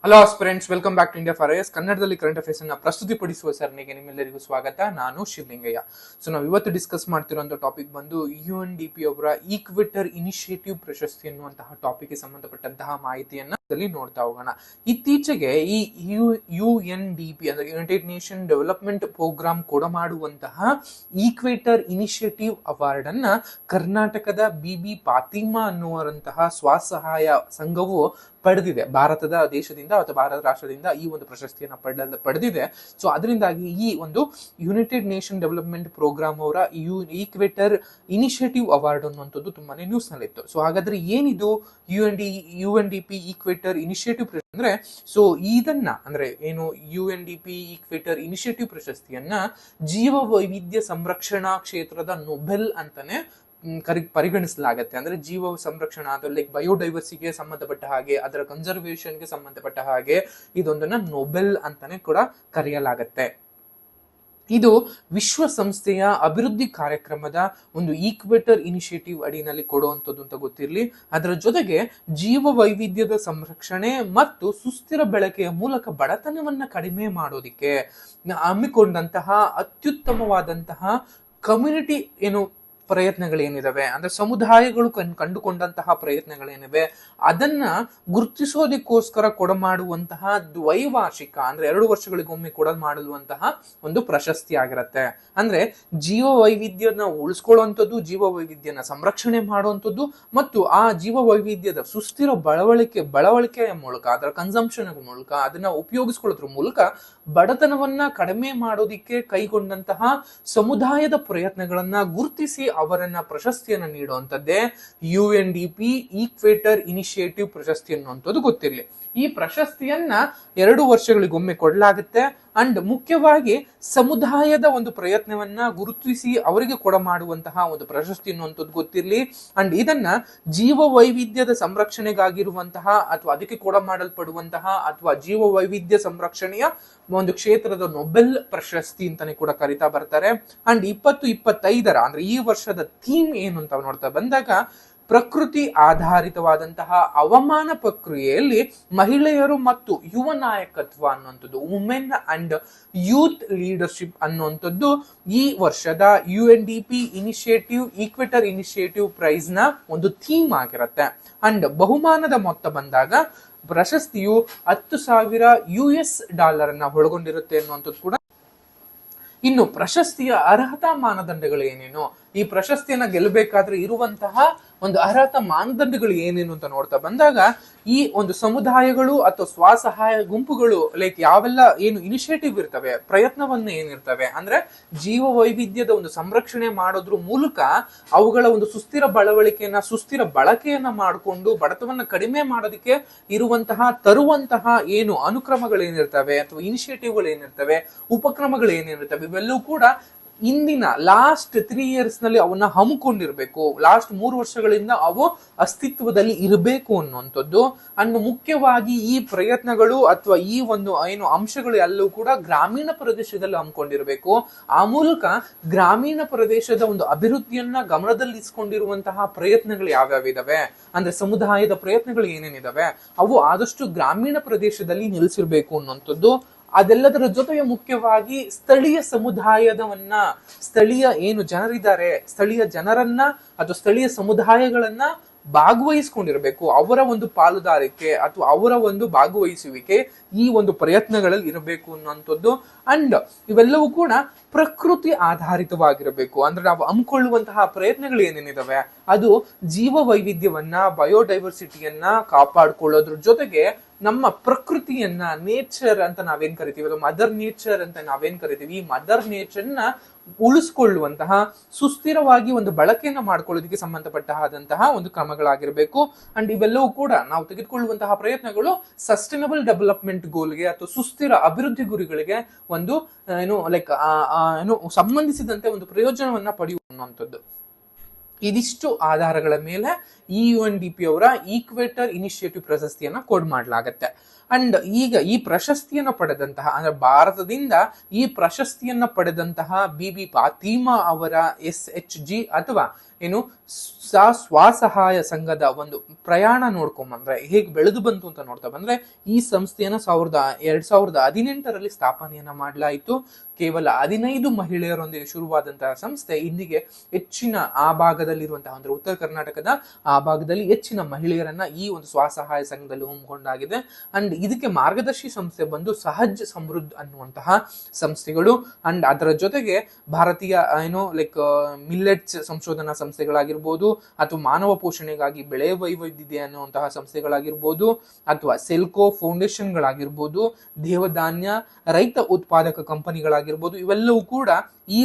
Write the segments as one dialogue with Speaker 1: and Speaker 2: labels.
Speaker 1: Hello aspirants, welcome back to India for IAS. ಕನ್ನಡದಲ್ಲಿ current affairs ಅನ್ನ ಪ್ರಸ್ತುತಿಪಡಿಸುವ ಸರಣಿಗೆ ನಿಮ್ಮೆಲ್ಲರಿಗೂ ಸ್ವಾಗತ. ನಾನು ಶಿವಲಿಂಗಯ್ಯ. ಸೊ ನಾವು ಇವತ್ತು ಡಿಸ್ಕಸ್ ಮಾಡ್ತಿರುವಂತ ಟಾಪಿಕ್ ಬಂದು UNDP ಅವರ ಈಕ್ವೆಟರ್ ಇನಿಷಿಯೇಟಿವ್ ಪ್ರಶಸ್ತಿ ಎನ್ನುವಂತಹ ಟಾಪಿಕ್ ಗೆ ಸಂಬಂಧಪಟ್ಟಂತಹ ಮಾಹಿತಿಯನ್ನ ನೋಡ್ತಾ ಹೋಗೋಣ. ಇತ್ತೀಚೆಗೆ ಈ UNDP ಅಂದ್ರೆ ಯುನೈಟೆಡ್ ನೇಷನ್ ಡೆವಲಪ್ಮೆಂಟ್ ಪ್ರೋಗ್ರಾಮ್ ಕೊಡಮಾಡುವಂತಹ ಈಕ್ವೆಟರ್ ಇನಿಷಿಯೇಟಿವ್ ಅವಾರ್ಡ್ ಅನ್ನ ಕರ್ನಾಟಕದ ಬಿಬಿ ಫಾತಿಮಾ ಅನ್ನುವಂತಹ ಸ್ವಸಹಾಯ ಸಂಘವು ಪಡೆದಿದೆ. ಭಾರತದ ದೇಶದಿಂದ ಅಥವಾ ಭಾರತ ರಾಷ್ಟ್ರದಿಂದ ಈ ಒಂದು ಪ್ರಶಸ್ತಿಯನ್ನು ಪಡೆದಿದೆ. ಸೊ ಅದರಿಂದಾಗಿ ಈ ಒಂದು ಯುನೈಟೆಡ್ ನೇಷನ್ ಡೆವಲಪ್ಮೆಂಟ್ ಪ್ರೋಗ್ರಾಮ್ ಅವರ ಈಕ್ವೆಟರ್ ಇನಿಷಿಯೇಟಿವ್ ಅವಾರ್ಡ್ ಅನ್ನುವಂಥದ್ದು ತುಂಬಾನೇ ನ್ಯೂಸ್ ನಲ್ಲಿತ್ತು. ಸೊ ಹಾಗಾದ್ರೆ ಏನಿದು UNDP ಈಕ್ವೆಟರ್ ಇನಿಷಿಯೇಟಿವ್ ಅಂದ್ರೆ, ಸೊ ಇದನ್ನ ಅಂದ್ರೆ ಏನು UNDP ಈಕ್ವೆಟರ್ ಇನಿಷಿಯೇಟಿವ್ ಪ್ರಶಸ್ತಿಯನ್ನ ಜೀವ ವೈವಿಧ್ಯ ಸಂರಕ್ಷಣಾ ಕ್ಷೇತ್ರದ ನೊಬೆಲ್ ಅಂತಾನೆ ಪರಿಗಣಿಸಲಾಗತ್ತೆ. ಅಂದ್ರೆ ಜೀವ ಸಂರಕ್ಷಣಾ ಅಥವಾ ಲೈಕ್ ಬಯೋಡೈವರ್ಸಿಟಿಗೆ ಸಂಬಂಧಪಟ್ಟ ಹಾಗೆ, ಅದರ ಕನ್ಸರ್ವೇಷನ್ಗೆ ಸಂಬಂಧಪಟ್ಟ ಹಾಗೆ ಇದೊಂದನ್ನ ನೊಬೆಲ್ ಅಂತಾನೆ ಕೂಡ ಕರೆಯಲಾಗತ್ತೆ. ಇದು ವಿಶ್ವಸಂಸ್ಥೆಯ ಅಭಿವೃದ್ಧಿ ಕಾರ್ಯಕ್ರಮದ ಒಂದು ಈಕ್ವೆಟರ್ ಇನಿಷಿಯೇಟಿವ್ ಅಡಿನಲ್ಲಿ ಕೊಡುವಂಥದ್ದು ಅಂತ ಗೊತ್ತಿರಲಿ. ಅದರ ಜೊತೆಗೆ ಜೀವ ವೈವಿಧ್ಯದ ಸಂರಕ್ಷಣೆ ಮತ್ತು ಸುಸ್ಥಿರ ಬೆಳಕೆಯ ಮೂಲಕ ಬಡತನವನ್ನ ಕಡಿಮೆ ಮಾಡೋದಿಕ್ಕೆ ಹಮ್ಮಿಕೊಂಡಂತಹ ಅತ್ಯುತ್ತಮವಾದಂತಹ ಕಮ್ಯುನಿಟಿ ಪ್ರಯತ್ನಗಳೇನಿದಾವೆ, ಅಂದ್ರೆ ಸಮುದಾಯಗಳು ಕಂಡುಕೊಂಡಂತಹ ಪ್ರಯತ್ನಗಳೇನಿವೆ ಅದನ್ನ ಗುರುತಿಸೋದಕ್ಕೋಸ್ಕರ ಕೊಡಮಾಡುವಂತಹ ದ್ವೈವಾರ್ಷಿಕ ಅಂದ್ರೆ 2 ವರ್ಷಗಳಿಗೊಮ್ಮೆ ಮಾಡುವಂತಹ ಒಂದು ಪ್ರಶಸ್ತಿ ಆಗಿರತ್ತೆ. ಅಂದ್ರೆ ಜೀವ ವೈವಿಧ್ಯನ ಉಳಿಸ್ಕೊಳ್ಳುವಂಥದ್ದು, ಜೀವ ವೈವಿಧ್ಯನ ಸಂರಕ್ಷಣೆ ಮಾಡುವಂಥದ್ದು ಮತ್ತು ಆ ಜೀವ ವೈವಿಧ್ಯದ ಸುಸ್ಥಿರ ಬಳವಳಿಕೆಯ ಮೂಲಕ, ಅದರ ಕನ್ಸಂಪ್ಷನ್ ಮೂಲಕ, ಅದನ್ನ ಉಪಯೋಗಿಸ್ಕೊಳ್ಳೋದ್ರ ಮೂಲಕ ಬಡತನವನ್ನ ಕಡಿಮೆ ಮಾಡೋದಿಕ್ಕೆ ಕೈಗೊಂಡಂತಹ ಸಮುದಾಯದ ಪ್ರಯತ್ನಗಳನ್ನ ಗುರುತಿಸಿ ಅವರನ್ನ ಪ್ರಶಸ್ತಿಯನ್ನ ನೀಡುವಂತದ್ದೇ UNDP ಈಕ್ವೆಟರ್ ಇನಿಷಿಯೇಟಿವ್ ಪ್ರಶಸ್ತಿ ಅನ್ನುವಂಥದ್ದು ಗೊತ್ತಿರಲಿ. ಈ ಪ್ರಶಸ್ತಿಯನ್ನ 2 ವರ್ಷಗಳಿಗೊಮ್ಮೆ ಕೊಡಲಾಗುತ್ತೆ. ಅಂಡ್ ಮುಖ್ಯವಾಗಿ ಸಮುದಾಯದ ಒಂದು ಪ್ರಯತ್ನವನ್ನ ಗುರುತಿಸಿ ಅವರಿಗೆ ಕೊಡಮಾಡುವಂತಹ ಒಂದು ಪ್ರಶಸ್ತಿ ಅನ್ನುವಂಥದ್ದು ಗೊತ್ತಿರಲಿ. ಅಂಡ್ ಇದನ್ನ ಜೀವ ವೈವಿಧ್ಯದ ಸಂರಕ್ಷಣೆಗಾಗಿರುವಂತಹ ಅಥವಾ ಅದಕ್ಕೆ ಕೊಡಮಾಡಲ್ಪಡುವಂತಹ ಅಥವಾ ಜೀವ ವೈವಿಧ್ಯ ಸಂರಕ್ಷಣೆಯ ಒಂದು ಕ್ಷೇತ್ರದ ನೊಬೆಲ್ ಪ್ರಶಸ್ತಿ ಅಂತಾನೆ ಕೂಡ ಕರಿತಾ ಬರ್ತಾರೆ. ಅಂಡ್ 2025 ಅಂದ್ರೆ ಈ ವರ್ಷದ ಥೀಮ್ ಏನು ಅಂತ ನೋಡ್ತಾ ಬಂದಾಗ, ಪ್ರಕೃತಿ ಆಧಾರಿತವಾದಂತಹ ಹವಾಮಾನ ಪ್ರಕ್ರಿಯೆಯಲ್ಲಿ ಮಹಿಳೆಯರು ಮತ್ತು ಯುವ ನಾಯಕತ್ವ ಅನ್ನುವಂಥದ್ದು, ವುಮೆನ್ ಅಂಡ್ ಯೂತ್ ಲೀಡರ್ಶಿಪ್ ಅನ್ನುವಂಥದ್ದು ಈ ವರ್ಷದ UNDP ಈಕ್ವೆಟರ್ ಇನಿಷಿಯೇಟಿವ್ ಪ್ರೈಸ್ ನ ಒಂದು ಥೀಮ್ ಆಗಿರುತ್ತೆ. ಅಂಡ್ ಬಹುಮಾನದ ಮೊತ್ತ ಬಂದಾಗ ಪ್ರಶಸ್ತಿಯು $10,000 ಅನ್ನ ಒಳಗೊಂಡಿರುತ್ತೆ ಅನ್ನುವಂಥದ್ದು ಕೂಡ. ಇನ್ನು ಪ್ರಶಸ್ತಿಯ ಅರ್ಹತಾ ಮಾನದಂಡಗಳು ಏನೇನು, ಈ ಪ್ರಶಸ್ತಿಯನ್ನ ಗೆಲ್ಲಬೇಕಾದ್ರೆ ಇರುವಂತಹ ಒಂದು ಅರ್ಹತಾ ಮಾನದಂಡಗಳು ಏನೇನು ಅಂತ ನೋಡ್ತಾ ಬಂದಾಗ, ಈ ಒಂದು ಸಮುದಾಯಗಳು ಅಥವಾ ಸ್ವಸಹಾಯ ಗುಂಪುಗಳು ಲೈಕ್ ಯಾವೆಲ್ಲ ಏನು ಇನಿಷಿಯೇಟಿವ್ ಇರ್ತವೆ, ಪ್ರಯತ್ನವನ್ನ ಏನಿರ್ತವೆ ಅಂದ್ರೆ ಜೀವ ವೈವಿಧ್ಯದ ಒಂದು ಸಂರಕ್ಷಣೆ ಮಾಡೋದ್ರ ಮೂಲಕ ಅವುಗಳ ಒಂದು ಸುಸ್ಥಿರ ಸುಸ್ಥಿರ ಬಳಕೆಯನ್ನ ಮಾಡಿಕೊಂಡು ಬಡತವನ್ನ ಕಡಿಮೆ ಮಾಡೋದಕ್ಕೆ ತರುವಂತಹ ಏನು ಅನುಕ್ರಮಗಳೇನಿರ್ತವೆ ಅಥವಾ ಇನಿಷಿಯೇಟಿವ್ಗಳು ಏನಿರ್ತವೆ, ಉಪಕ್ರಮಗಳು ಏನಿರ್ತವೆ, ಇವೆಲ್ಲವೂ ಕೂಡ ಇಂದಿನ ಲಾಸ್ಟ್ 3 years ನಲ್ಲಿ ಅವನ್ನ ಹಮ್ಮಿಕೊಂಡಿರ್ಬೇಕು. ಲಾಸ್ಟ್ 3 ವರ್ಷಗಳಿಂದ ಅವು ಅಸ್ತಿತ್ವದಲ್ಲಿ ಇರಬೇಕು ಅನ್ನುವಂಥದ್ದು. ಅಂಡ್ ಮುಖ್ಯವಾಗಿ ಈ ಪ್ರಯತ್ನಗಳು ಅಥವಾ ಈ ಒಂದು ಅಂಶಗಳು ಎಲ್ಲವೂ ಕೂಡ ಗ್ರಾಮೀಣ ಪ್ರದೇಶದಲ್ಲಿ ಹಮ್ಮಿಕೊಂಡಿರ್ಬೇಕು. ಆ ಮೂಲಕ ಗ್ರಾಮೀಣ ಪ್ರದೇಶದ ಒಂದು ಅಭಿವೃದ್ಧಿಯನ್ನ ಗಮನದಲ್ಲಿರಿಸಿಕೊಂಡಿರುವಂತಹ ಪ್ರಯತ್ನಗಳು ಯಾವ್ಯಾವ ಇದಾವೆ ಅಂದ್ರೆ ಸಮುದಾಯದ ಪ್ರಯತ್ನಗಳು ಏನೇನಿದಾವೆ ಅವು ಆದಷ್ಟು ಗ್ರಾಮೀಣ ಪ್ರದೇಶದಲ್ಲಿ ನಿಲ್ಲಿಸಿರ್ಬೇಕು ಅನ್ನುವಂಥದ್ದು. ಅದೆಲ್ಲದರ ಜೊತೆಗೆ ಮುಖ್ಯವಾಗಿ ಸ್ಥಳೀಯ ಸಮುದಾಯದವನ್ನ, ಸ್ಥಳೀಯ ಏನು ಜನರಿದ್ದಾರೆ, ಸ್ಥಳೀಯ ಜನರನ್ನ ಅಥವಾ ಸ್ಥಳೀಯ ಸಮುದಾಯಗಳನ್ನ ಭಾಗವಹಿಸ್ಕೊಂಡಿರ್ಬೇಕು. ಅವರ ಒಂದು ಪಾಲುದಾರಿಕೆ ಅಥವಾ ಅವರ ಒಂದು ಭಾಗವಹಿಸುವಿಕೆ ಈ ಒಂದು ಪ್ರಯತ್ನಗಳಲ್ಲಿ ಇರಬೇಕು ಅನ್ನುವಂಥದ್ದು. ಅಂಡ್ ಇವೆಲ್ಲವೂ ಕೂಡ ಪ್ರಕೃತಿ ಆಧಾರಿತವಾಗಿರಬೇಕು. ಅಂದ್ರೆ ನಾವು ಹಮ್ಮಿಕೊಳ್ಳುವಂತಹ ಪ್ರಯತ್ನಗಳು ಏನೇನಿದಾವೆ ಅದು ಜೀವ ವೈವಿಧ್ಯವನ್ನ, ಬಯೋಡೈವರ್ಸಿಟಿಯನ್ನ ಕಾಪಾಡ್ಕೊಳ್ಳೋದ್ರ ಜೊತೆಗೆ ನಮ್ಮ ಪ್ರಕೃತಿಯನ್ನ, ನೇಚರ್ ಅಂತ ನಾವೇನ್ ಕರಿತೀವಿ, ಮದರ್ ನೇಚರ್ ಅಂತ ನಾವೇನ್ ಕರಿತೀವಿ, ಈ ಮದರ್ ನೇಚರ್ನ ಉಳಿಸ್ಕೊಳ್ಳುವಂತಹ, ಸುಸ್ಥಿರವಾಗಿ ಒಂದು ಬಳಕೆಯನ್ನ ಮಾಡ್ಕೊಳ್ಳೋದಕ್ಕೆ ಸಂಬಂಧಪಟ್ಟಂತಹ ಒಂದು ಕ್ರಮಗಳಾಗಿರ್ಬೇಕು. ಅಂಡ್ ಇವೆಲ್ಲವೂ ಕೂಡ ನಾವು ತೆಗೆದುಕೊಳ್ಳುವಂತಹ ಪ್ರಯತ್ನಗಳು ಸಸ್ಟೈನಬಲ್ ಡೆವಲಪ್ಮೆಂಟ್ ಗೋಲ್ಗೆ ಅಥವಾ ಸುಸ್ಥಿರ ಅಭಿವೃದ್ಧಿ ಗುರಿಗಳಿಗೆ ಒಂದು ಸಂಬಂಧಿಸಿದಂತೆ ಒಂದು ಪ್ರಯೋಜನವನ್ನ ಪಡೆಯುವಂಥದ್ದು. ಇದಿಷ್ಟು ಆಧಾರಗಳ ಮೇಲೆ ಈ UNDP ಅವರ ಈಕ್ವೆಟರ್ ಇನಿಷಿಯೇಟಿವ್ ಪ್ರಶಸ್ತಿಯನ್ನ ಕೊಡ್ ಮಾಡಲಾಗತ್ತೆ. ಅಂಡ್ ಈಗ ಈ ಪ್ರಶಸ್ತಿಯನ್ನು ಪಡೆದಂತಹ ಅಂದ್ರೆ ಭಾರತದಿಂದ ಈ ಪ್ರಶಸ್ತಿಯನ್ನ ಪಡೆದಂತಹ ಬಿಬಿ ಫಾತಿಮಾ ಅವರ SHG ಅಥವಾ ಏನು ಸ್ವಸಹಾಯ ಸಂಘದ ಒಂದು ಪ್ರಯಾಣ ನೋಡ್ಕೊಂಬಂದ್ರೆ ಹೇಗೆ ಬೆಳೆದು ಬಂತು ಅಂತ ನೋಡ್ತಾ ಬಂದ್ರೆ ಈ ಸಂಸ್ಥೆಯನ್ನ 2018ರಲ್ಲಿ ಸ್ಥಾಪನೆಯನ್ನ ಮಾಡಲಾಯಿತು. ಕೇವಲ 15 ಮಹಿಳೆಯರೊಂದಿಗೆ ಶುರುವಾದಂತಹ ಸಂಸ್ಥೆ ಇಂದಿಗೆ ಹೆಚ್ಚಿನ ಆ ಭಾಗದಲ್ಲಿರುವಂತಹ ಅಂದ್ರೆ ಉತ್ತರ ಕರ್ನಾಟಕದ ಆ ಭಾಗದಲ್ಲಿ ಹೆಚ್ಚಿನ ಮಹಿಳೆಯರನ್ನ ಈ ಒಂದು ಸ್ವಸಹಾಯ ಸಂಘದಲ್ಲಿ ಹಮ್ಮಿಕೊಂಡಾಗಿದೆ. ಅಂಡ್ ಇದಕ್ಕೆ ಮಾರ್ಗದರ್ಶಿ ಸಂಸ್ಥೆ ಬಂದು ಸಹಜ್ ಸಮೃದ್ಧ್ ಅನ್ನುವಂತಹ ಸಂಸ್ಥೆಗಳು. ಅಂಡ್ ಅದರ ಜೊತೆಗೆ ಭಾರತೀಯ ಮಿಲ್ಲೆಟ್ಸ್ ಸಂಶೋಧನಾ ಸಂಸ್ಥೆಗಳಾಗಿರ್ಬೋದು, ಅಥವಾ ಮಾನವ ಪೋಷಣೆಗಾಗಿ ಬೆಳೆ ವೈವಿಧ್ಯತೆ ಅನ್ನುವಂತಹ ಸಂಸ್ಥೆಗಳಾಗಿರ್ಬೋದು, ಅಥವಾ ಸೆಲ್ಕೋ ಫೌಂಡೇಶನ್ಗಳಾಗಿರ್ಬೋದು, ದೇವಧಾನ್ಯ ರೈತ ಉತ್ಪಾದಕ ಕಂಪನಿಗಳಾಗಿರ್ಬೋದು, ಇವೆಲ್ಲವೂ ಕೂಡ ಈ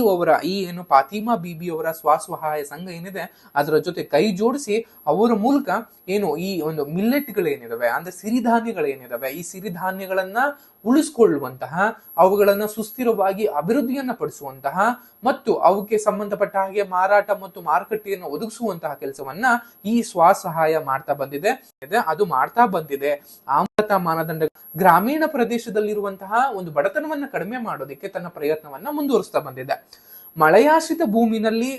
Speaker 1: ಏನು ಫಾತಿಮಾ ಬೀಬಿ ಅವರ ಸ್ವಸಹಾಯ ಸಂಘ ಏನಿದೆ ಅದರ ಜೊತೆ ಕೈ ಜೋಡಿಸಿ ಅವರ ಮೂಲಕ ಏನು ಈ ಒಂದು ಮಿಲ್ಲೆಟ್ಗಳೇನಿದಾವೆ ಅಂದ್ರೆ ಸಿರಿಧಾನ್ಯಗಳೇನಿದಾವೆ ಈ ಸಿರಿಧಾನ್ಯಗಳನ್ನ ಉಳಿಸ್ಕೊಳ್ಳುವಂತಹ, ಅವುಗಳನ್ನ ಸುಸ್ಥಿರವಾಗಿ ಅಭಿವೃದ್ಧಿಯನ್ನ ಪಡಿಸುವಂತಹ ಮತ್ತು ಅವಕ್ಕೆ ಸಂಬಂಧಪಟ್ಟ ಹಾಗೆ ಮಾರಾಟ ಮತ್ತು ಮಾರುಕಟ್ಟೆಯನ್ನು ಒದಗಿಸುವಂತಹ ಕೆಲಸವನ್ನ ಈ ಸ್ವಸಹಾಯ ಮಾಡ್ತಾ ಬಂದಿದೆ. ಅದು ಮಾಡ್ತಾ ಬಂದಿದೆ. ಆಮೂಲತ ಮಾನದಂಡ ಗ್ರಾಮೀಣ ಪ್ರದೇಶದಲ್ಲಿರುವಂತಹ ಒಂದು ಬಡತನವನ್ನ ಕಡಿಮೆ ಮಾಡೋದಕ್ಕೆ ತನ್ನ ಪ್ರಯತ್ನವನ್ನ ಮುಂದುವರಿಸ್ತಾ ಬಂದಿದೆ. ಮಳೆಯಾಶ್ರಿತ ಭೂಮಿನಲ್ಲಿ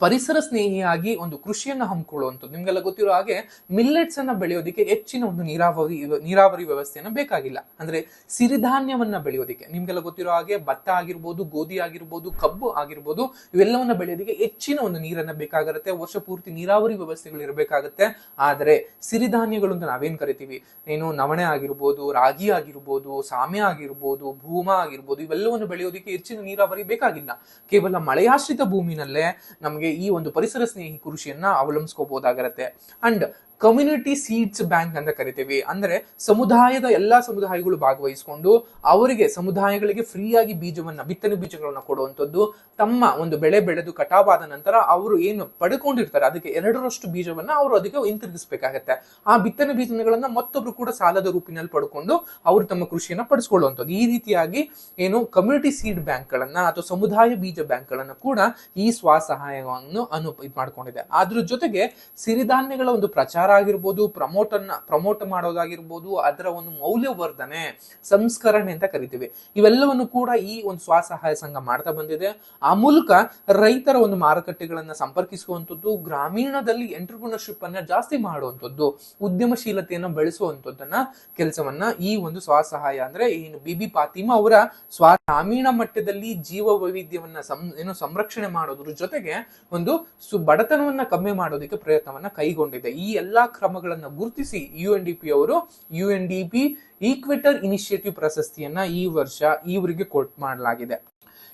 Speaker 1: ಪರಿಸರ ಸ್ನೇಹಿಯಾಗಿ ಒಂದು ಕೃಷಿಯನ್ನ ಹಮ್ಮಿಕೊಳ್ಳುವಂಥದ್ದು. ನಿಮ್ಗೆಲ್ಲ ಗೊತ್ತಿರೋ ಹಾಗೆ ಮಿಲ್ಲೆಟ್ಸ್ ಅನ್ನ ಬೆಳೆಯೋದಕ್ಕೆ ಹೆಚ್ಚಿನ ಒಂದು ನೀರಾವರಿ ವ್ಯವಸ್ಥೆಯನ್ನ ಬೇಕಾಗಿಲ್ಲ. ಅಂದ್ರೆ ಸಿರಿಧಾನ್ಯವನ್ನ ಬೆಳೆಯೋದಕ್ಕೆ ನಿಮ್ಗೆಲ್ಲ ಗೊತ್ತಿರೋ ಹಾಗೆ ಭತ್ತ ಆಗಿರ್ಬೋದು, ಗೋಧಿ ಆಗಿರ್ಬೋದು, ಕಬ್ಬು ಆಗಿರ್ಬೋದು, ಇವೆಲ್ಲವನ್ನ ಬೆಳೆಯೋದಕ್ಕೆ ಹೆಚ್ಚಿನ ಒಂದು ನೀರನ್ನ ಬೇಕಾಗಿರುತ್ತೆ. ವರ್ಷ ಪೂರ್ತಿ ನೀರಾವರಿ ವ್ಯವಸ್ಥೆಗಳು ಇರಬೇಕಾಗತ್ತೆ. ಆದರೆ ಸಿರಿಧಾನ್ಯಗಳು ಅಂತ ನಾವೇನ್ ಕರಿತೀವಿ, ಏನು ನವಣೆ ಆಗಿರ್ಬೋದು, ರಾಗಿ ಆಗಿರ್ಬೋದು, ಸಾಮೆ ಆಗಿರ್ಬೋದು, ಭೂಮ ಆಗಿರ್ಬೋದು, ಇವೆಲ್ಲವನ್ನು ಬೆಳೆಯೋದಕ್ಕೆ ಹೆಚ್ಚಿನ ನೀರಾವರಿ ಬೇಕಾಗಿಲ್ಲ. ಕೇವಲ ಮಳೆಯಾಶ್ರಿತ ಭೂಮಿನಲ್ಲೇ ನಮಗೆ ಈ ಒಂದು ಪರಿಸರ ಸ್ನೇಹಿ ಕೃಷಿಯನ್ನ ಅವಲಂಬಿಸ್ಕೋಬಹುದಾಗಿರುತ್ತೆ. ಅಂಡ್ ಕಮ್ಯುನಿಟಿ ಸೀಡ್ಸ್ ಬ್ಯಾಂಕ್ ಅಂತ ಕರಿತೀವಿ. ಅಂದ್ರೆ ಸಮುದಾಯದ ಎಲ್ಲಾ ಸಮುದಾಯಗಳು ಭಾಗವಹಿಸಿಕೊಂಡು ಅವರಿಗೆ ಸಮುದಾಯಗಳಿಗೆ ಫ್ರೀಯಾಗಿ ಬಿತ್ತನೆ ಬೀಜಗಳನ್ನ ಕೊಡುವಂಥದ್ದು. ತಮ್ಮ ಒಂದು ಬೆಳೆ ಬೆಳೆದು ಕಟಾವಾದ ನಂತರ ಅವರು ಏನು ಪಡ್ಕೊಂಡಿರ್ತಾರೆ ಅದಕ್ಕೆ 2ರಷ್ಟು ಬೀಜವನ್ನ ಅವರು ಅದಕ್ಕೆ ಹಿಂತಿರುಗಿಸ್ಬೇಕಾಗತ್ತೆ. ಆ ಬಿತ್ತನೆ ಬೀಜಗಳನ್ನ ಮತ್ತೊಬ್ರು ಕೂಡ ಸಾಲದ ರೂಪಿನಲ್ಲಿ ಪಡ್ಕೊಂಡು ಅವರು ತಮ್ಮ ಕೃಷಿಯನ್ನ ಪಡಿಸ್ಕೊಳ್ಳುವಂಥದ್ದು. ಈ ರೀತಿಯಾಗಿ ಏನು ಕಮ್ಯುನಿಟಿ ಸೀಡ್ ಬ್ಯಾಂಕ್ ಗಳನ್ನ ಅಥವಾ ಸಮುದಾಯ ಬೀಜ ಬ್ಯಾಂಕ್ ಗಳನ್ನ ಕೂಡ ಈ ಸ್ವಸಹಾಯವನ್ನು ಮಾಡ್ಕೊಂಡಿದೆ. ಅದ್ರ ಜೊತೆಗೆ ಸಿರಿಧಾನ್ಯಗಳ ಒಂದು ಪ್ರಚಾರ ಆಗಿರ್ಬೋದು, ಪ್ರಮೋಟ್ ಮಾಡೋದಾಗಿರ್ಬೋದು, ಅದರ ಒಂದು ಮೌಲ್ಯವರ್ಧನೆ, ಸಂಸ್ಕರಣೆ ಅಂತ ಕರಿತೀವಿ. ಇವೆಲ್ಲವನ್ನು ಕೂಡ ಈ ಒಂದು ಸ್ವಸಹಾಯ ಸಂಘ ಮಾಡ್ತಾ ಬಂದಿದೆ. ಆ ಮೂಲಕ ರೈತರ ಒಂದು ಮಾರುಕಟ್ಟೆಗಳನ್ನ ಸಂಪರ್ಕಿಸುವಂಥದ್ದು, ಗ್ರಾಮೀಣದಲ್ಲಿ ಎಂಟರ್ಪ್ರಿನರ್ಶಿಪ್ ಅನ್ನ ಜಾಸ್ತಿ ಮಾಡುವಂಥದ್ದು, ಉದ್ಯಮಶೀಲತೆಯನ್ನು ಬೆಳೆಸುವಂಥದ್ದನ್ನ ಕೆಲಸವನ್ನ ಈ ಒಂದು ಸ್ವಸಹಾಯ ಅಂದ್ರೆ ಏನು ಬಿಬಿ ಫಾತಿಮಾ ಅವರ ಗ್ರಾಮೀಣ ಮಟ್ಟದಲ್ಲಿ ಜೀವ ವೈವಿಧ್ಯವನ್ನ ಸಂರಕ್ಷಣೆ ಮಾಡೋದ್ರ ಜೊತೆಗೆ ಒಂದು ಬಡತನವನ್ನ ಕಮ್ಮಿ ಮಾಡೋದಕ್ಕೆ ಪ್ರಯತ್ನವನ್ನ ಕೈಗೊಂಡಿದೆ. ಈ ಎಲ್ಲಾ ಕ್ರಮಗಳನ್ನ ಗುರುತಿಸಿ UNDP ಅವರು UNDP ಈಕ್ವೆಟರ್ ಇನಿಷಿಯೇಟಿವ್ ಪ್ರಶಸ್ತಿಯನ್ನ ಈ ವರ್ಷ ಇವರಿಗೆ ಮಾಡಲಾಗಿದೆ.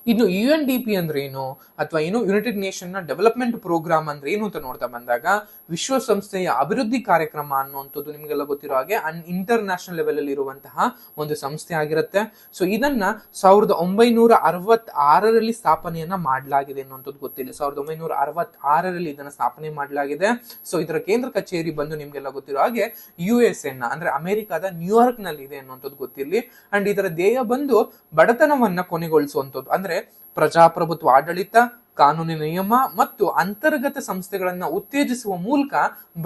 Speaker 1: ಇನ್ನು UNDP ಅಂದ್ರೆ ಏನು ಅಥವಾ ಏನು ಯುನೈಟೆಡ್ ನೇಷನ್ ನ ಡೆವಲಪ್ಮೆಂಟ್ ಪ್ರೋಗ್ರಾಮ್ ಅಂದ್ರೆ ಏನು ಅಂತ ನೋಡ್ತಾ ಬಂದಾಗ, ವಿಶ್ವಸಂಸ್ಥೆಯ ಅಭಿವೃದ್ಧಿ ಕಾರ್ಯಕ್ರಮ ಅನ್ನುವಂಥದ್ದು ನಿಮ್ಗೆಲ್ಲ ಗೊತ್ತಿರೋ ಹಾಗೆ ಇಂಟರ್ ನ್ಯಾಷನಲ್ ಲೆವೆಲ್ ಅಲ್ಲಿ ಇರುವಂತಹ ಒಂದು ಸಂಸ್ಥೆ ಆಗಿರುತ್ತೆ. ಸೊ ಇದನ್ನ 1966ರಲ್ಲಿ ಸ್ಥಾಪನೆಯನ್ನ ಮಾಡಲಾಗಿದೆ ಅನ್ನುವಂಥದ್ದು ಗೊತ್ತಿಲ್ಲ. 1966ರಲ್ಲಿ ಇದನ್ನ ಸ್ಥಾಪನೆ ಮಾಡಲಾಗಿದೆ. ಸೊ ಇದರ ಕೇಂದ್ರ ಕಚೇರಿ ಬಂದು ನಿಮ್ಗೆಲ್ಲ ಗೊತ್ತಿರೋ ಹಾಗೆ USA ಅಂದ್ರೆ ಅಮೆರಿಕದ ನ್ಯೂಯಾರ್ಕ್ ನಲ್ಲಿ ಇದೆ ಅನ್ನುವಂಥದ್ದು ಗೊತ್ತಿರಲಿ. ಅಂಡ್ ಇದರ ಧ್ಯೇಯ ಬಂದು ಬಡತನವನ್ನ ಕೊನೆಗೊಳಿಸುವಂಥದ್ದು. ಅಂದ್ರೆ ಪ್ರಜಾಪ್ರಭುತ್ವ ಆಡಳಿತ, ಕಾನೂನಿನ ನಿಯಮ ಮತ್ತು ಅಂತರ್ಗತ ಸಂಸ್ಥೆಗಳನ್ನ ಉತ್ತೇಜಿಸುವ ಮೂಲಕ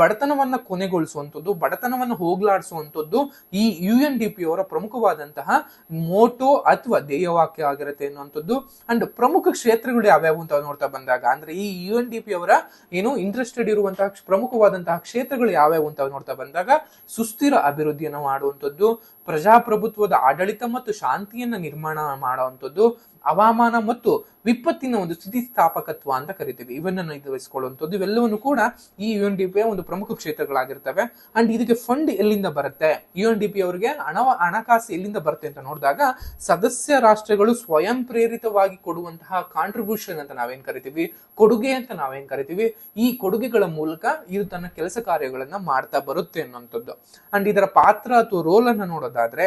Speaker 1: ಬಡತನವನ್ನ ಕೊನೆಗೊಳಿಸುವಂಥದ್ದು, ಬಡತನವನ್ನ ಹೋಗ್ಲಾಡಿಸುವಂಥದ್ದು ಈ UNDP ಅವರ ಪ್ರಮುಖವಾದಂತಹ ಮೋಟೋ ಅಥವಾ ಧ್ಯೇಯವಾಕ್ಯ ಆಗಿರುತ್ತೆ ಅನ್ನುವಂಥದ್ದು. ಅಂಡ್ ಪ್ರಮುಖ ಕ್ಷೇತ್ರಗಳು ಯಾವ್ಯಾವು ಅಂತ ನೋಡ್ತಾ ಬಂದಾಗ, ಅಂದ್ರೆ ಈ UNDP ಅವರ ಏನು ಇಂಟ್ರೆಸ್ಟೆಡ್ ಇರುವಂತಹ ಪ್ರಮುಖವಾದಂತಹ ಕ್ಷೇತ್ರಗಳು ಯಾವ್ಯಾವು ಅಂತ ನೋಡ್ತಾ ಬಂದಾಗ, ಸುಸ್ಥಿರ ಅಭಿವೃದ್ಧಿಯನ್ನು ಮಾಡುವಂಥದ್ದು, ಪ್ರಜಾಪ್ರಭುತ್ವದ ಆಡಳಿತ ಮತ್ತು ಶಾಂತಿಯನ್ನ ನಿರ್ಮಾಣ ಮಾಡುವಂಥದ್ದು, ಹವಾಮಾನ ಮತ್ತು ವಿಪತ್ತಿನ ಒಂದು ಸ್ಥಿತಿಸ್ಥಾಪಕತ್ವ ಅಂತ ಕರಿತೀವಿ, ಇವನ್ನ ನಿರ್ವಹಿಸಿಕೊಳ್ಳುವಂಥದ್ದು. ಇವೆಲ್ಲವನ್ನು ಕೂಡ ಈ UNDP ಒಂದು ಪ್ರಮುಖ ಕ್ಷೇತ್ರಗಳಾಗಿರ್ತವೆ. ಅಂಡ್ ಇದಕ್ಕೆ ಫಂಡ್ ಎಲ್ಲಿಂದ ಬರುತ್ತೆ, UNDP ಅವರಿಗೆ ಹಣಕಾಸು ಎಲ್ಲಿಂದ ಬರುತ್ತೆ ಅಂತ ನೋಡಿದಾಗ, ಸದಸ್ಯ ರಾಷ್ಟ್ರಗಳು ಸ್ವಯಂ ಪ್ರೇರಿತವಾಗಿ ಕೊಡುವಂತಹ ಕಾಂಟ್ರಿಬ್ಯೂಷನ್ ಅಂತ ನಾವೇನ್ ಕರಿತೀವಿ, ಕೊಡುಗೆ ಅಂತ ನಾವೇನ್ ಕರಿತೀವಿ, ಈ ಕೊಡುಗೆಗಳ ಮೂಲಕ ಇದು ತನ್ನ ಕೆಲಸ ಕಾರ್ಯಗಳನ್ನ ಮಾಡ್ತಾ ಬರುತ್ತೆ ಅನ್ನುವಂಥದ್ದು. ಅಂಡ್ ಇದರ ಪಾತ್ರ ಅಥವಾ ರೋಲ್ ಅನ್ನ ನೋಡೋದಾದ್ರೆ,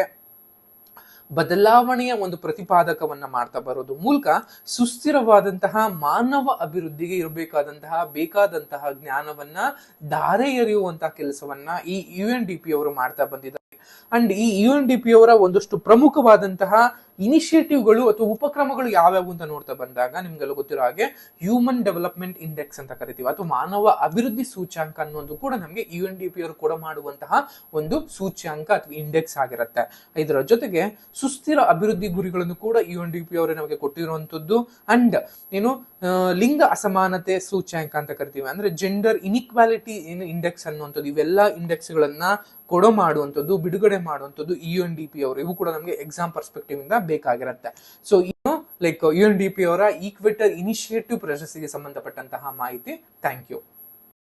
Speaker 1: ಬದಲಾವಣೆಯ ಒಂದು ಪ್ರತಿಪಾದಕವನ್ನ ಮಾಡ್ತಾ ಬರೋದು ಮೂಲಕ ಸುಸ್ಥಿರವಾದಂತಹ ಮಾನವ ಅಭಿವೃದ್ಧಿಗೆ ಬೇಕಾದಂತಹ ಜ್ಞಾನವನ್ನ ಧಾರೆ ಎರೆಯುವಂತಹ ಕೆಲಸವನ್ನ ಈ UNDP ಅವರು ಮಾಡ್ತಾ ಬಂದಿದ್ದಾರೆ. ಅಂಡ್ ಈ UNDP ಅವರ ಒಂದಷ್ಟು ಪ್ರಮುಖವಾದಂತಹ ಇನಿಷಿಯೇಟಿವ್ಗಳು ಅಥವಾ ಉಪಕ್ರಮಗಳು ಯಾವ್ಯಾವು ಅಂತ ನೋಡ್ತಾ ಬಂದಾಗ ನಿಮ್ಗೆಲ್ಲ ಗೊತ್ತಿರೋ ಹಾಗೆ ಹ್ಯೂಮನ್ ಡೆವಲಪ್ಮೆಂಟ್ ಇಂಡೆಕ್ಸ್ ಅಂತ ಕರಿತೀವಿ, ಅಥವಾ ಮಾನವ ಅಭಿವೃದ್ಧಿ ಸೂಚ್ಯಾಂಕ ಅನ್ನೋದು ಕೂಡ ನಮಗೆ UNDP ಅವರು ಕೂಡ ಮಾಡುವಂತಹ ಒಂದು ಸೂಚ್ಯಾಂಕ ಅಥವಾ ಇಂಡೆಕ್ಸ್ ಆಗಿರುತ್ತೆ. ಇದರ ಜೊತೆಗೆ ಸುಸ್ಥಿರ ಅಭಿವೃದ್ಧಿ ಗುರಿಗಳನ್ನು ಕೂಡ UNDP ಅವರೇ ನಮಗೆ ಕೊಟ್ಟಿರುವಂತದ್ದು. ಅಂಡ್ ಏನು ಲಿಂಗ ಅಸಮಾನತೆ ಸೂಚ್ಯಾಂಕ ಅಂತ ಕರಿತೀವಿ, ಅಂದ್ರೆ ಜೆಂಡರ್ ಇನ್ಇಕ್ವಾಲಿಟಿ ಇಂಡೆಕ್ಸ್ ಅನ್ನುವಂಥದ್ದು, ಇವೆಲ್ಲ ಇಂಡೆಕ್ಸ್ ಗಳನ್ನ ಮಾಡುವಂಥದ್ದು, ಬಿಡುಗಡೆ ಮಾಡುವಂಥದ್ದು UNDP ಅವರು. ಇವು ಕೂಡ ನಮಗೆ ಎಕ್ಸಾಮ್ ಪರ್ಸ್ಪೆಕ್ಟಿವ್ ಇಂದ ಬೇಕಾಗಿರುತ್ತೆ. ಸೊ ಇನ್ನು UNDP ಅವರ ಈಕ್ವಿಟರ್ ಇನಿಷಿಯೇಟಿವ್ ಪ್ರಶಸ್ತಿಗೆ ಸಂಬಂಧಪಟ್ಟಂತಹ ಮಾಹಿತಿ. Thank you.